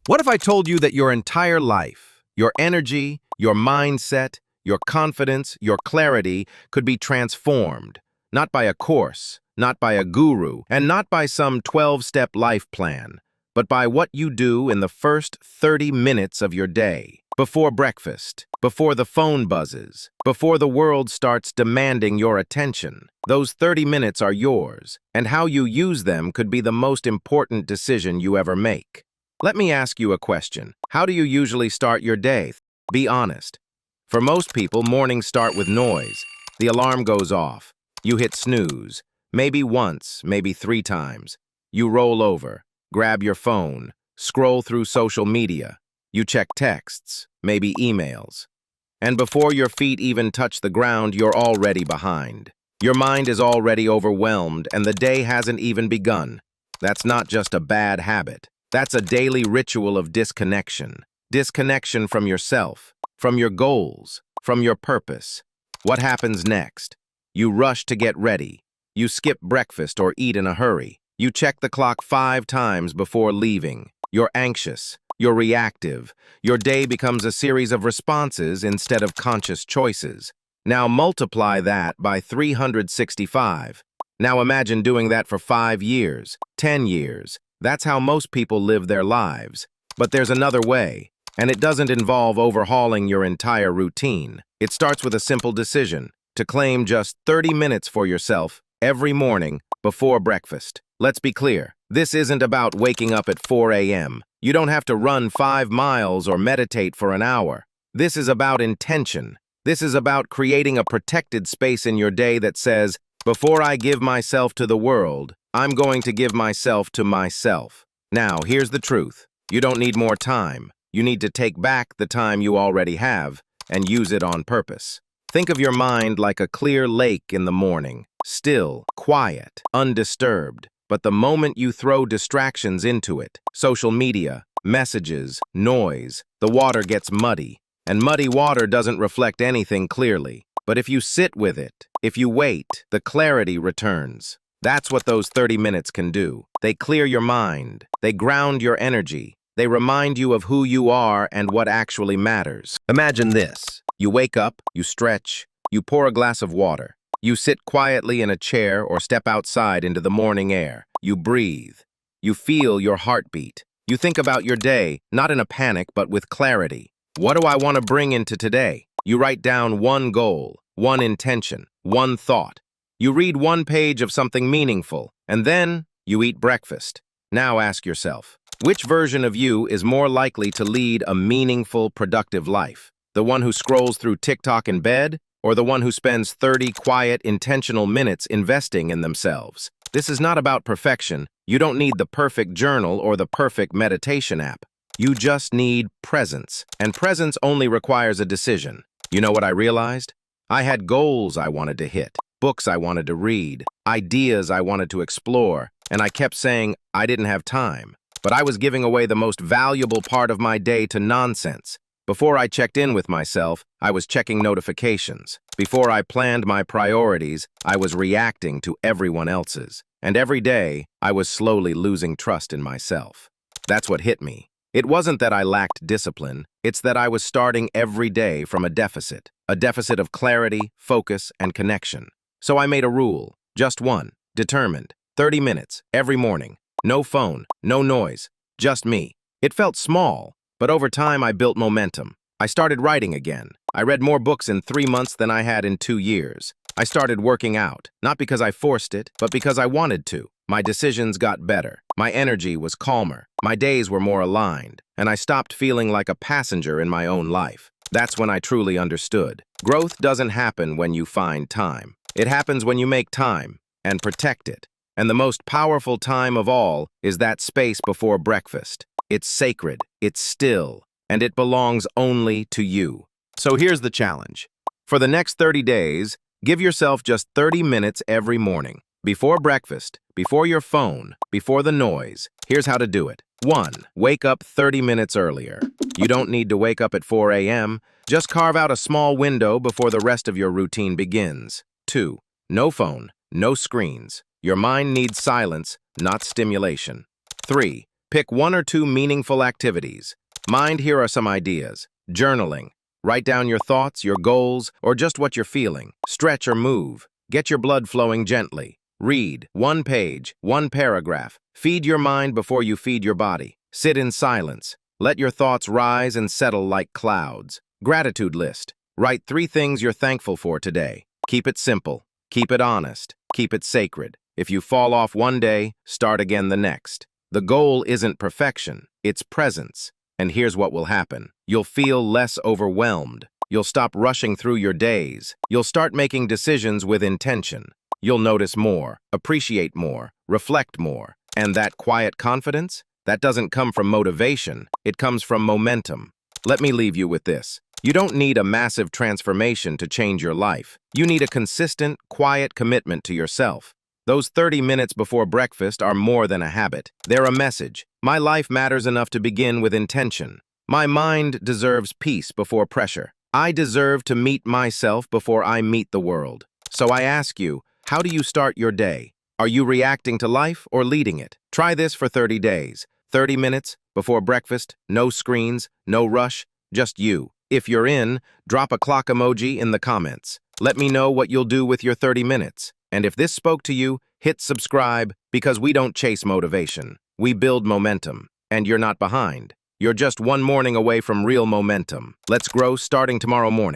What if I told you that your entire life, your energy, your mindset, your confidence, your clarity could be transformed, not by a course, not by a guru, and not by some 12-step life plan, but by what you do in the first 30 minutes of your day, before breakfast, before the phone buzzes, before the world starts demanding your attention. Those 30 minutes are yours, and how you use them could be the most important decision you ever make. Let me ask you a question. How do you usually start your day? Be honest. For most people, mornings start with noise. The alarm goes off. You hit snooze. Maybe once, maybe 3 times. You roll over, grab your phone, scroll through social media. You check texts, maybe emails. And before your feet even touch the ground, you're already behind. Your mind is already overwhelmed, and the day hasn't even begun. That's not just a bad habit. That's a daily ritual of disconnection. Disconnection from yourself, from your goals, from your purpose. What happens next? You rush to get ready. You skip breakfast or eat in a hurry. You check the clock 5 times before leaving. You're anxious. You're reactive. Your day becomes a series of responses instead of conscious choices. Now multiply that by 365. Now imagine doing that for 5 years, 10 years. That's how most people live their lives. But there's another way, and it doesn't involve overhauling your entire routine. It starts with a simple decision, to claim just 30 minutes for yourself every morning before breakfast. Let's be clear, this isn't about waking up at 4 a.m. You don't have to run 5 miles or meditate for an hour. This is about intention. This is about creating a protected space in your day that says, before I give myself to the world, I'm going to give myself to myself. Now, here's the truth. You don't need more time. You need to take back the time you already have and use it on purpose. Think of your mind like a clear lake in the morning, still, quiet, undisturbed. But the moment you throw distractions into it, social media, messages, noise, the water gets muddy. And muddy water doesn't reflect anything clearly. But if you sit with it, if you wait, the clarity returns. That's what those 30 minutes can do. They clear your mind. They ground your energy. They remind you of who you are and what actually matters. Imagine this. You wake up, you stretch, you pour a glass of water. You sit quietly in a chair or step outside into the morning air. You breathe. You feel your heartbeat. You think about your day, not in a panic, but with clarity. What do I want to bring into today? You write down one goal, one intention, one thought. You read one page of something meaningful, and then you eat breakfast. Now ask yourself, which version of you is more likely to lead a meaningful, productive life? The one who scrolls through TikTok in bed, or the one who spends 30 quiet, intentional minutes investing in themselves? This is not about perfection. You don't need the perfect journal or the perfect meditation app. You just need presence, and presence only requires a decision. You know what I realized? I had goals I wanted to hit, books I wanted to read, ideas I wanted to explore, and I kept saying I didn't have time. But I was giving away the most valuable part of my day to nonsense. Before I checked in with myself, I was checking notifications. Before I planned my priorities, I was reacting to everyone else's. And every day, I was slowly losing trust in myself. That's what hit me. It wasn't that I lacked discipline, it's that I was starting every day from a deficit of clarity, focus, and connection. So I made a rule, just one, determined, 30 minutes, every morning. No phone, no noise, just me. It felt small, but over time I built momentum. I started writing again. I read more books in 3 months than I had in 2 years. I started working out, not because I forced it, but because I wanted to. My decisions got better. My energy was calmer. My days were more aligned, and I stopped feeling like a passenger in my own life. That's when I truly understood. Growth doesn't happen when you find time. It happens when you make time and protect it. And the most powerful time of all is that space before breakfast. It's sacred, it's still, and it belongs only to you. So here's the challenge. For the next 30 days, give yourself just 30 minutes every morning. Before breakfast, before your phone, before the noise. Here's how to do it. 1. Wake up 30 minutes earlier. You don't need to wake up at 4 a.m. Just carve out a small window before the rest of your routine begins. 2. No phone, no screens. Your mind needs silence, not stimulation. 3. Pick 1 or 2 meaningful activities. Mind, here are some ideas. Journaling. Write down your thoughts, your goals, or just what you're feeling. Stretch or move. Get your blood flowing gently. Read. 1 page, 1 paragraph. Feed your mind before you feed your body. Sit in silence. Let your thoughts rise and settle like clouds. Gratitude list. Write 3 things you're thankful for today. Keep it simple. Keep it honest. Keep it sacred. If you fall off one day, start again the next. The goal isn't perfection, it's presence. And here's what will happen. You'll feel less overwhelmed. You'll stop rushing through your days. You'll start making decisions with intention. You'll notice more, appreciate more, reflect more. And that quiet confidence? That doesn't come from motivation, it comes from momentum. Let me leave you with this. You don't need a massive transformation to change your life. You need a consistent, quiet commitment to yourself. Those 30 minutes before breakfast are more than a habit. They're a message. My life matters enough to begin with intention. My mind deserves peace before pressure. I deserve to meet myself before I meet the world. So I ask you, how do you start your day? Are you reacting to life or leading it? Try this for 30 days. 30 minutes before breakfast, no screens, no rush, just you. If you're in, drop a clock emoji in the comments. Let me know what you'll do with your 30 minutes. And if this spoke to you, hit subscribe, because we don't chase motivation. We build momentum. And you're not behind. You're just one morning away from real momentum. Let's grow starting tomorrow morning.